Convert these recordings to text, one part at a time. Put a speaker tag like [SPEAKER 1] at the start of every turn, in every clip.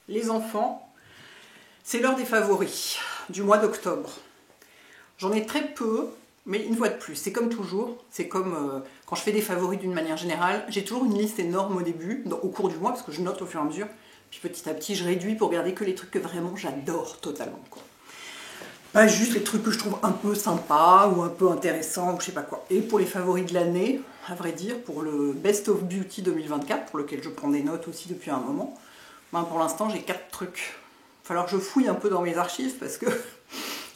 [SPEAKER 1] Les enfants, c'est l'heure des favoris du mois d'octobre. J'en ai très peu, mais une fois de plus, c'est comme toujours, c'est comme quand je fais des favoris d'une manière générale, j'ai toujours une liste énorme au début, au cours du mois, parce que je note au fur et à mesure, puis petit à petit je réduis pour garder que les trucs que vraiment j'adore totalement, quoi. Pas juste les trucs que je trouve un peu sympas ou un peu intéressants ou je sais pas quoi. Et pour les favoris de l'année, à vrai dire, pour le Best of Beauty 2024, pour lequel je prends des notes aussi depuis un moment, ben pour l'instant j'ai 4 trucs. Il va falloir que je fouille un peu dans mes archives parce que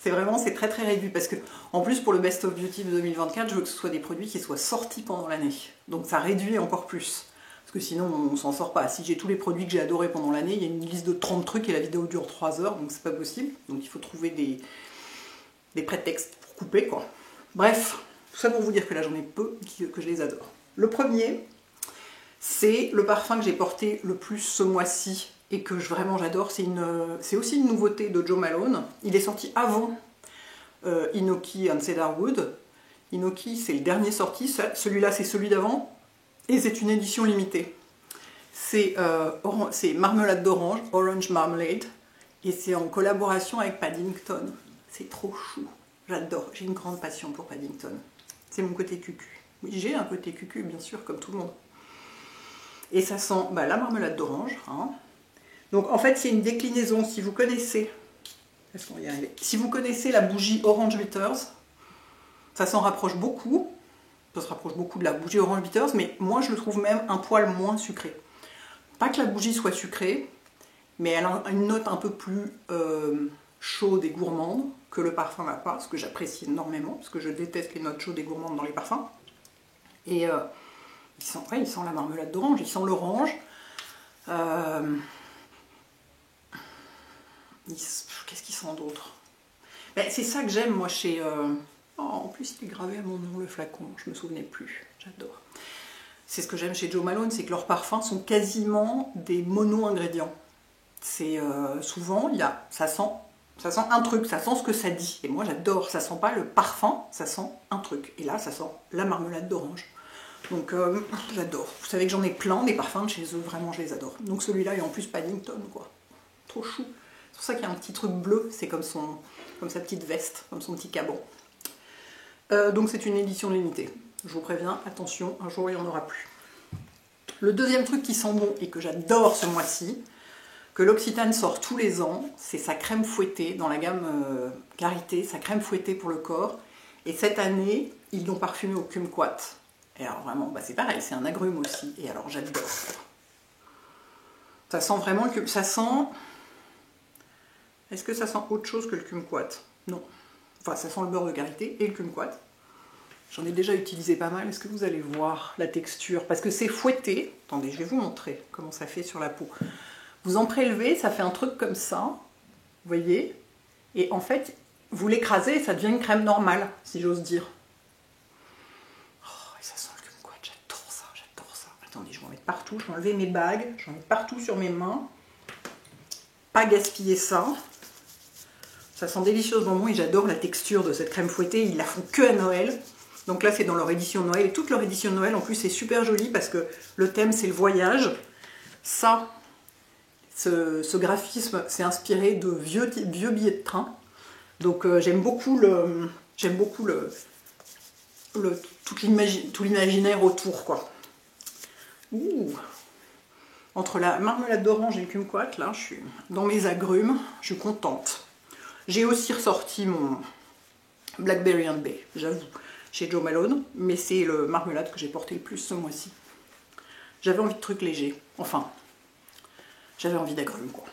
[SPEAKER 1] c'est très très réduit. Parce que en plus pour le Best of Beauty de 2024, je veux que ce soit des produits qui soient sortis pendant l'année. Donc ça réduit encore plus. Parce que sinon on s'en sort pas. Si j'ai tous les produits que j'ai adorés pendant l'année, il y a une liste de 30 trucs et la vidéo dure 3 heures, donc c'est pas possible. Donc il faut trouver des prétextes pour couper, quoi. Bref, tout ça pour vous dire que là j'en ai peu, que je les adore. Le premier, c'est le parfum que j'ai porté le plus ce mois-ci et que vraiment j'adore. C'est aussi une nouveauté de Jo Malone. Il est sorti avant Inoki and Cedarwood. Inoki, c'est le dernier sorti. Celui-là, c'est celui d'avant. Et c'est une édition limitée. C'est marmelade d'orange, Orange Marmalade. Et c'est en collaboration avec Paddington. C'est trop chou. J'adore. J'ai une grande passion pour Paddington. C'est mon côté cucu. Oui, j'ai un côté cucu, bien sûr, comme tout le monde. Et ça sent la marmelade d'orange. Hein. Donc, en fait, c'est une déclinaison. Si vous connaissez... Est-ce qu'on va y arriver? Si vous connaissez la bougie Orange Bitters, ça s'en rapproche beaucoup. Ça se rapproche beaucoup de la bougie Orange Bitters, mais moi, je le trouve même un poil moins sucré. Pas que la bougie soit sucrée, mais elle a une note un peu plus chaude et gourmande que le parfum n'a pas, ce que j'apprécie énormément, parce que je déteste les notes chaudes et gourmandes dans les parfums. Et il sent la marmelade d'orange, il sent l'orange. Qu'est-ce qu'il sent d'autre? C'est ça que j'aime, moi, chez... en plus, il est gravé à mon nom, le flacon, je me souvenais plus, j'adore. C'est ce que j'aime chez Jo Malone, c'est que leurs parfums sont quasiment des mono-ingrédients. C'est souvent, ça sent un truc, ça sent ce que ça dit. Et moi j'adore, ça sent pas le parfum, ça sent un truc. Et là ça sent la marmelade d'orange. Donc j'adore. Vous savez que j'en ai plein des parfums de chez eux, vraiment je les adore. Donc celui-là et en plus Paddington, quoi. Trop chou. C'est pour ça qu'il y a un petit truc bleu, c'est comme sa petite veste, comme son petit caban. Donc c'est une édition limitée. Je vous préviens, attention, un jour il n'y en aura plus. Le deuxième truc qui sent bon et que j'adore ce mois-ci, que l'Occitane sort tous les ans, c'est sa crème fouettée dans la gamme Karité, sa crème fouettée pour le corps. Et cette année, ils l'ont parfumée au kumquat. Et alors vraiment, c'est pareil, c'est un agrume aussi. Et alors j'adore. Ça sent vraiment le ça sent... Est-ce que ça sent autre chose que le kumquat? Non. Enfin, ça sent le beurre de karité et le kumquat. J'en ai déjà utilisé pas mal. Est-ce que vous allez voir la texture? Parce que c'est fouetté. Attendez, je vais vous montrer comment ça fait sur la peau. Vous en prélevez, ça fait un truc comme ça. Vous voyez? Et en fait, vous l'écrasez et ça devient une crème normale, si j'ose dire. Oh, et ça sent le kumquat. J'adore ça, j'adore ça. Attendez, je vais en mettre partout. Je vais enlever mes bagues. J'en mets partout sur mes mains. Pas gaspiller ça. Ça sent délicieux ce bonbon et j'adore la texture de cette crème fouettée. Ils la font que à Noël. Donc là, c'est dans leur édition Noël. Et toute leur édition Noël, en plus, c'est super joli parce que le thème, c'est le voyage. Ça, ce graphisme, c'est inspiré de vieux billets de train. Donc j'aime beaucoup tout l'imaginaire autour, quoi. Ouh. Entre la marmelade d'orange et le kumquat, là, je suis dans mes agrumes. Je suis contente. J'ai aussi ressorti mon Blackberry and Bay, j'avoue, chez Jo Malone, mais c'est le marmelade que j'ai porté le plus ce mois-ci. J'avais envie de trucs légers, enfin, j'avais envie d'agrumes, quoi,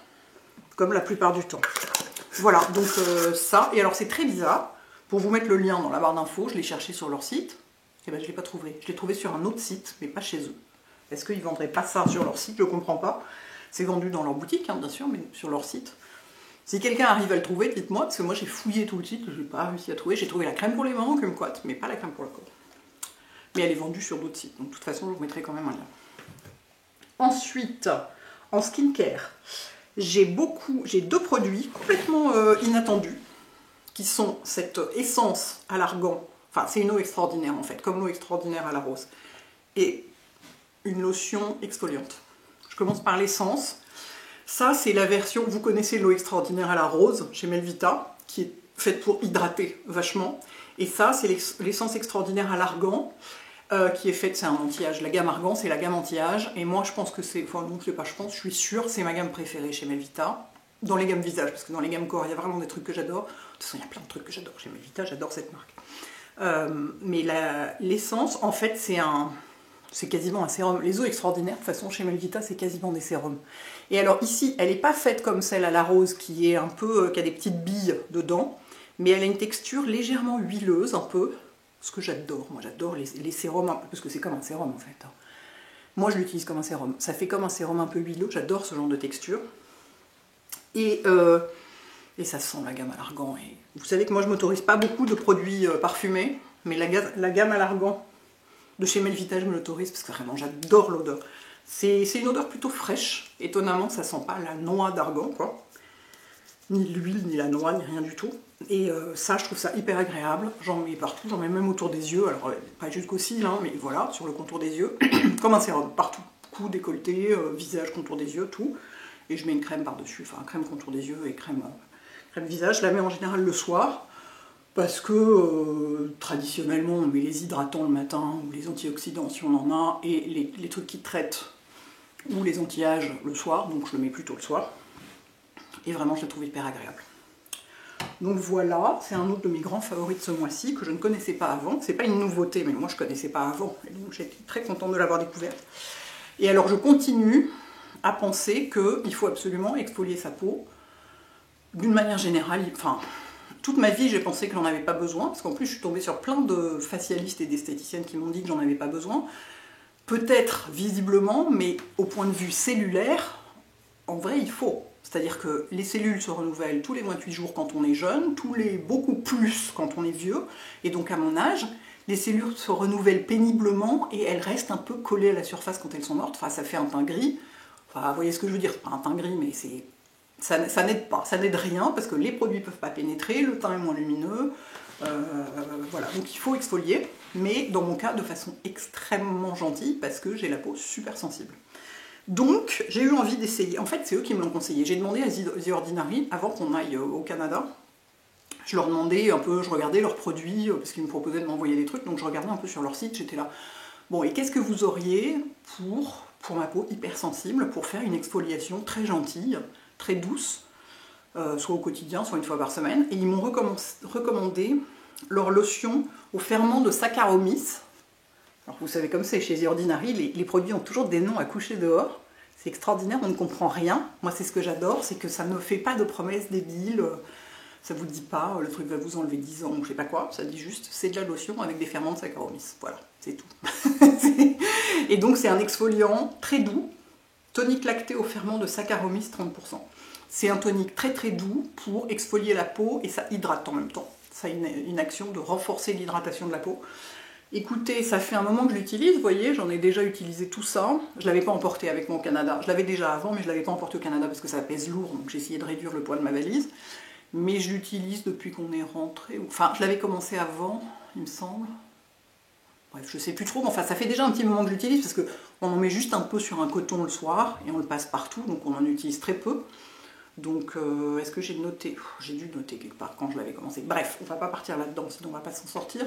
[SPEAKER 1] comme la plupart du temps. Voilà, donc ça, et alors c'est très bizarre, pour vous mettre le lien dans la barre d'infos, je l'ai cherché sur leur site, et je ne l'ai pas trouvé. Je l'ai trouvé sur un autre site, mais pas chez eux. Est-ce qu'ils ne vendraient pas ça sur leur site? Je ne comprends pas. C'est vendu dans leur boutique, hein, bien sûr, mais sur leur site. Si quelqu'un arrive à le trouver, dites-moi, parce que moi j'ai fouillé tout le site, je n'ai pas réussi à trouver. J'ai trouvé la crème pour les mains, kumquat, mais pas la crème pour le corps. Mais elle est vendue sur d'autres sites, donc de toute façon je vous mettrai quand même un lien. Ensuite, en skincare, j'ai 2 produits complètement inattendus, qui sont cette essence à l'argan, enfin c'est une eau extraordinaire en fait, comme l'eau extraordinaire à la rose, et une lotion exfoliante. Je commence par l'essence. Ça, c'est la version, vous connaissez l'eau extraordinaire à la rose chez Melvita, qui est faite pour hydrater vachement. Et ça, c'est l'essence extraordinaire à l'argan, qui est faite, c'est un anti-âge. La gamme argan, c'est la gamme anti-âge. Et moi, je pense que c'est, enfin non, je sais pas, je pense, je suis sûre, c'est ma gamme préférée chez Melvita. Dans les gammes visage, parce que dans les gammes corps, il y a vraiment des trucs que j'adore. De toute façon, il y a plein de trucs que j'adore chez Melvita, j'adore cette marque. Mais l'essence, en fait, c'est quasiment un sérum. Les eaux extraordinaires, de toute façon, chez Melvita, c'est quasiment des sérums. Et alors ici, elle n'est pas faite comme celle à la rose, qui est un peu, qui a des petites billes dedans, mais elle a une texture légèrement huileuse, un peu, ce que j'adore. Moi, j'adore les sérums, parce que c'est comme un sérum, en fait. Moi, je l'utilise comme un sérum. Ça fait comme un sérum un peu huileux, j'adore ce genre de texture. Et ça sent la gamme à l'argan. Et vous savez que moi, je ne m'autorise pas beaucoup de produits parfumés, mais la gamme à l'argan de chez Melvita, je me l'autorise parce que vraiment, j'adore l'odeur. C'est une odeur plutôt fraîche. Étonnamment, ça sent pas la noix d'argan, quoi. Ni l'huile, ni la noix, ni rien du tout. Et ça, je trouve ça hyper agréable. J'en mets partout, j'en mets même autour des yeux. Alors, pas jusqu'aux cils, hein, mais voilà, sur le contour des yeux. Comme un sérum, partout. Cou, décolleté, visage, contour des yeux, tout. Et je mets une crème par-dessus, enfin crème contour des yeux et crème visage. Je la mets en général le soir, parce que traditionnellement on met les hydratants le matin, ou les antioxydants si on en a, et les trucs qui traitent, ou les anti-âges le soir, donc je le mets plutôt le soir. Et vraiment je la trouve hyper agréable. Donc voilà, c'est un autre de mes grands favoris de ce mois-ci, que je ne connaissais pas avant. C'est pas une nouveauté, mais moi je ne connaissais pas avant, et donc j'étais très contente de l'avoir découverte. Et alors je continue à penser qu'il faut absolument exfolier sa peau d'une manière générale. Enfin, toute ma vie j'ai pensé que j'en avais pas besoin, parce qu'en plus je suis tombée sur plein de facialistes et d'esthéticiennes qui m'ont dit que j'en avais pas besoin. Peut-être visiblement, mais au point de vue cellulaire, en vrai il faut. C'est-à-dire que les cellules se renouvellent tous les 28 jours quand on est jeune, beaucoup plus quand on est vieux, et donc à mon âge, les cellules se renouvellent péniblement et elles restent un peu collées à la surface quand elles sont mortes. Enfin, ça fait un teint gris. Enfin, vous voyez ce que je veux dire, c'est pas un teint gris, mais ça n'aide pas, ça n'aide rien, parce que les produits ne peuvent pas pénétrer, le teint est moins lumineux, voilà, donc il faut exfolier, mais dans mon cas de façon extrêmement gentille, parce que j'ai la peau super sensible. Donc, j'ai eu envie d'essayer, en fait c'est eux qui me l'ont conseillé, j'ai demandé à The Ordinary, avant qu'on aille au Canada, je leur demandais un peu, je regardais leurs produits, parce qu'ils me proposaient de m'envoyer des trucs, donc je regardais un peu sur leur site, j'étais là, bon, et qu'est-ce que vous auriez pour ma peau hypersensible, pour faire une exfoliation très gentille, très douce, soit au quotidien, soit une fois par semaine. Et ils m'ont recommandé leur lotion au ferment de Saccharomyces. Alors vous savez comme c'est, chez The Ordinary, les produits ont toujours des noms à coucher dehors. C'est extraordinaire, on ne comprend rien. Moi c'est ce que j'adore, c'est que ça ne fait pas de promesses débiles. Ça vous dit pas, le truc va vous enlever 10 ans ou je sais pas quoi. Ça dit juste, c'est de la lotion avec des ferments de Saccharomyces. Voilà, c'est tout. Et donc c'est un exfoliant très doux, tonique lacté au ferment de Saccharomyces 30%. C'est un tonique très très doux pour exfolier la peau et ça hydrate en même temps. Ça a une action de renforcer l'hydratation de la peau. Écoutez, ça fait un moment que je l'utilise, vous voyez, j'en ai déjà utilisé tout ça. Je ne l'avais pas emporté avec moi au Canada. Je l'avais déjà avant, mais je ne l'avais pas emporté au Canada parce que ça pèse lourd, donc j'ai essayé de réduire le poids de ma valise. Mais je l'utilise depuis qu'on est rentré. Enfin, je l'avais commencé avant, il me semble. Bref, je sais plus trop, mais enfin ça fait déjà un petit moment que je l'utilise parce qu'on en met juste un peu sur un coton le soir et on le passe partout, donc on en utilise très peu. Donc est-ce que j'ai noté? J'ai dû noter quelque part quand je l'avais commencé. Bref, on va pas partir là-dedans, sinon on va pas s'en sortir.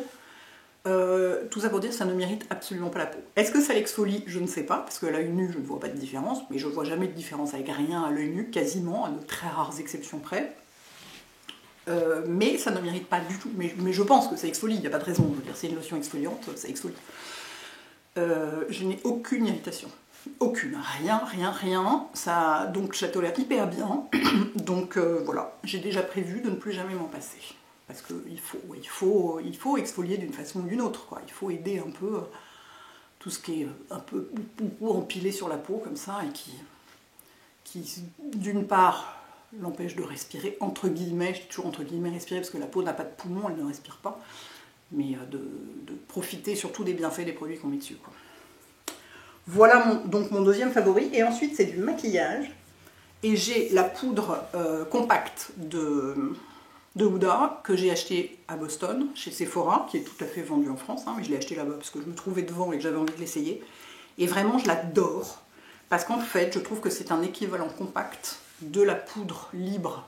[SPEAKER 1] Tout ça pour dire que ça ne m'irrite absolument pas la peau. Est-ce que ça l'exfolie? Je ne sais pas, parce qu'à l'œil nu je ne vois pas de différence, mais je ne vois jamais de différence avec rien à l'œil nu, quasiment, à de très rares exceptions près. Mais ça ne m'irrite pas du tout. Mais je pense que ça exfolie, il n'y a pas de raison. Je veux dire, c'est une lotion exfoliante, ça exfolie. Je n'ai aucune irritation. Aucune. Rien. Ça, donc ça tolère hyper bien. Donc voilà, j'ai déjà prévu de ne plus jamais m'en passer. Parce qu'il faut exfolier d'une façon ou d'une autre, quoi. Il faut aider un peu tout ce qui est un peu empilé sur la peau, comme ça, et qui d'une part, l'empêche de respirer, entre guillemets, je dis toujours entre guillemets respirer parce que la peau n'a pas de poumon, elle ne respire pas, mais de profiter surtout des bienfaits des produits qu'on met dessus, quoi. Voilà donc mon deuxième favori, et ensuite c'est du maquillage, et j'ai la poudre compacte de Huda que j'ai acheté à Boston, chez Sephora, qui est tout à fait vendue en France, hein, mais je l'ai acheté là-bas parce que je me trouvais devant et que j'avais envie de l'essayer, et vraiment je l'adore. parce qu'en fait, je trouve que c'est un équivalent compact de la poudre libre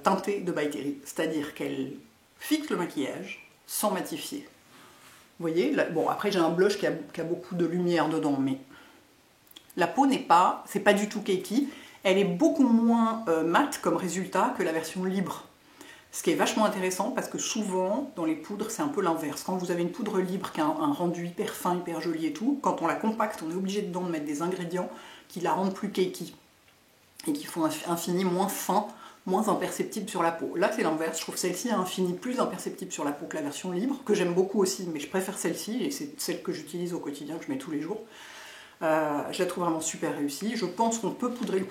[SPEAKER 1] teintée de By Terry. C'est-à-dire qu'elle fixe le maquillage sans matifier. Vous voyez, là, bon, après j'ai un blush qui a beaucoup de lumière dedans, mais la peau c'est pas du tout cakey. Elle est beaucoup moins mate comme résultat que la version libre. Ce qui est vachement intéressant parce que souvent, dans les poudres, c'est un peu l'inverse. Quand vous avez une poudre libre qui a un rendu hyper fin, hyper joli et tout, quand on la compacte, on est obligé dedans de mettre des ingrédients qui la rendent plus cakey et qui font un fini moins fin, moins imperceptible sur la peau. Là, c'est l'inverse. Je trouve celle-ci a un fini plus imperceptible sur la peau que la version libre, que j'aime beaucoup aussi, mais je préfère celle-ci et c'est celle que j'utilise au quotidien, que je mets tous les jours. Je la trouve vraiment super réussie. Je pense qu'on peut poudrer le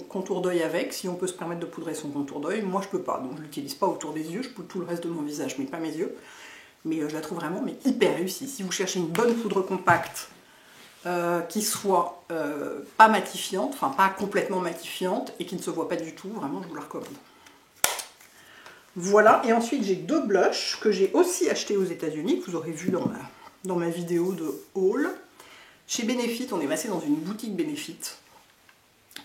[SPEAKER 1] contour d'œil avec, si on peut se permettre de poudrer son contour d'œil. Moi, je peux pas, donc je l'utilise pas autour des yeux. Je poudre tout le reste de mon visage, mais pas mes yeux. Mais je la trouve vraiment hyper réussie. Si vous cherchez une bonne poudre compacte, qui soit pas matifiante, enfin pas complètement matifiante, et qui ne se voit pas du tout, vraiment, je vous la recommande. Voilà, et ensuite j'ai 2 blushs que j'ai aussi achetés aux États-Unis, que vous aurez vu dans ma vidéo de haul. Chez Benefit, on est passé dans une boutique Benefit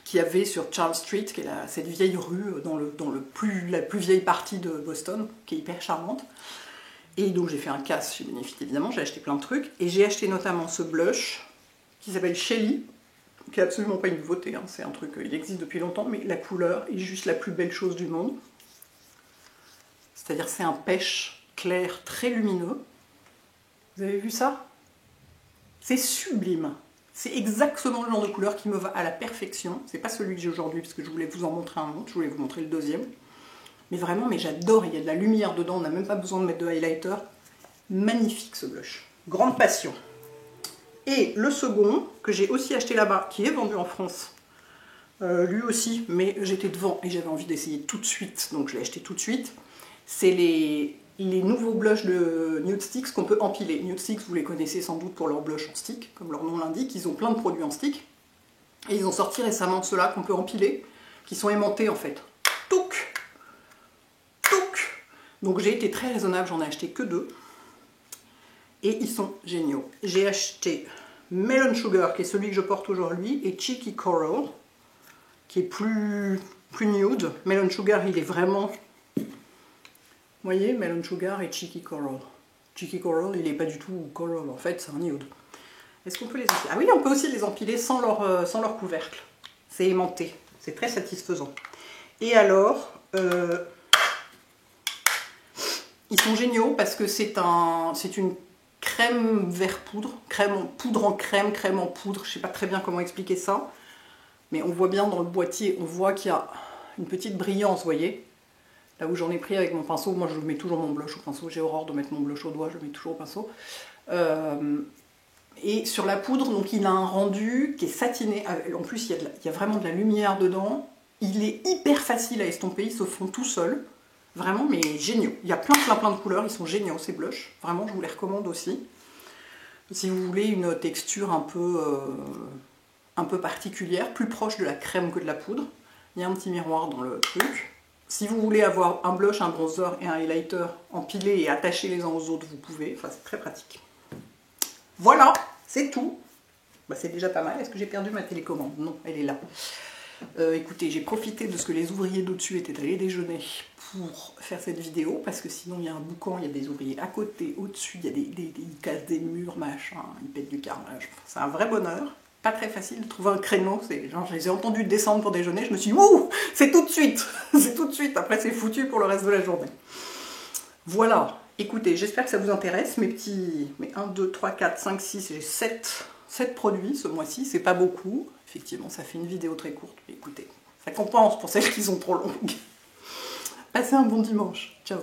[SPEAKER 1] qui avait sur Charles Street, qui est cette vieille rue dans la plus vieille partie de Boston, qui est hyper charmante. Et donc j'ai fait un casse chez Benefit évidemment, j'ai acheté plein de trucs. Et j'ai acheté notamment ce blush qui s'appelle Shelly, qui est absolument pas une nouveauté, hein. C'est un truc, il existe depuis longtemps, mais la couleur est juste la plus belle chose du monde. C'est-à-dire c'est un pêche clair très lumineux. Vous avez vu ça? C'est sublime. C'est exactement le genre de couleur qui me va à la perfection. C'est pas celui que j'ai aujourd'hui, parce que je voulais vous en montrer un autre, je voulais vous montrer le deuxième. Mais vraiment, mais j'adore, il y a de la lumière dedans, on n'a même pas besoin de mettre de highlighter. Magnifique ce blush. Grande passion. Et le second, que j'ai aussi acheté là-bas, qui est vendu en France, lui aussi, mais j'étais devant et j'avais envie d'essayer tout de suite, donc je l'ai acheté tout de suite. C'est les nouveaux blushs de Nude Sticks qu'on peut empiler. Nude Sticks, vous les connaissez sans doute pour leurs blushs en stick, comme leur nom l'indique, ils ont plein de produits en stick. Et ils ont sorti récemment ceux-là qu'on peut empiler, qui sont aimantés en fait. Touc! Touc! Donc j'ai été très raisonnable, j'en ai acheté que 2. Et ils sont géniaux. J'ai acheté Melon Sugar, qui est celui que je porte aujourd'hui, et Cheeky Coral, qui est plus nude. Melon Sugar, il est vraiment... Vous voyez, Melon Sugar et Cheeky Coral. Cheeky Coral, il n'est pas du tout coral, en fait, c'est un nude. Est-ce qu'on peut les empiler? Ah oui, on peut aussi les empiler sans leur couvercle. C'est aimanté, c'est très satisfaisant. Et alors, ils sont géniaux parce que c'est une crème vert poudre, poudre en crème, crème en poudre, je ne sais pas très bien comment expliquer ça. Mais on voit bien dans le boîtier, on voit qu'il y a une petite brillance, vous voyez. Là où j'en ai pris avec mon pinceau, moi je mets toujours mon blush au pinceau, j'ai horreur de mettre mon blush au doigt, je le mets toujours au pinceau. Et sur la poudre, donc il a un rendu qui est satiné, en plus il y a vraiment de la lumière dedans, il est hyper facile à estomper, ils se font tout seuls, vraiment mais géniaux. Il y a plein de couleurs, ils sont géniaux ces blushs, vraiment je vous les recommande aussi. Si vous voulez une texture un peu particulière, plus proche de la crème que de la poudre, il y a un petit miroir dans le truc. Si vous voulez avoir un blush, un bronzer et un highlighter empilés et attachés les uns aux autres, vous pouvez. Enfin, c'est très pratique. Voilà, c'est tout. Bah, c'est déjà pas mal. Est-ce que j'ai perdu ma télécommande? Non, elle est là. Écoutez, j'ai profité de ce que les ouvriers d'au-dessus étaient allés déjeuner pour faire cette vidéo, parce que sinon il y a un boucan, il y a des ouvriers à côté, au-dessus, il y a ils cassent des murs, machin, ils pètent du carrelage. C'est un vrai bonheur. Pas très facile de trouver un créneau, genre je les ai entendus descendre pour déjeuner, je me suis dit ouh, c'est tout de suite, c'est tout de suite, après c'est foutu pour le reste de la journée. Voilà, écoutez, j'espère que ça vous intéresse, mes 1, 2, 3, 4, 5, 6, j'ai 7 produits ce mois-ci, c'est pas beaucoup, effectivement ça fait une vidéo très courte, mais écoutez, ça compense pour celles qui sont trop longues. Passez un bon dimanche, ciao.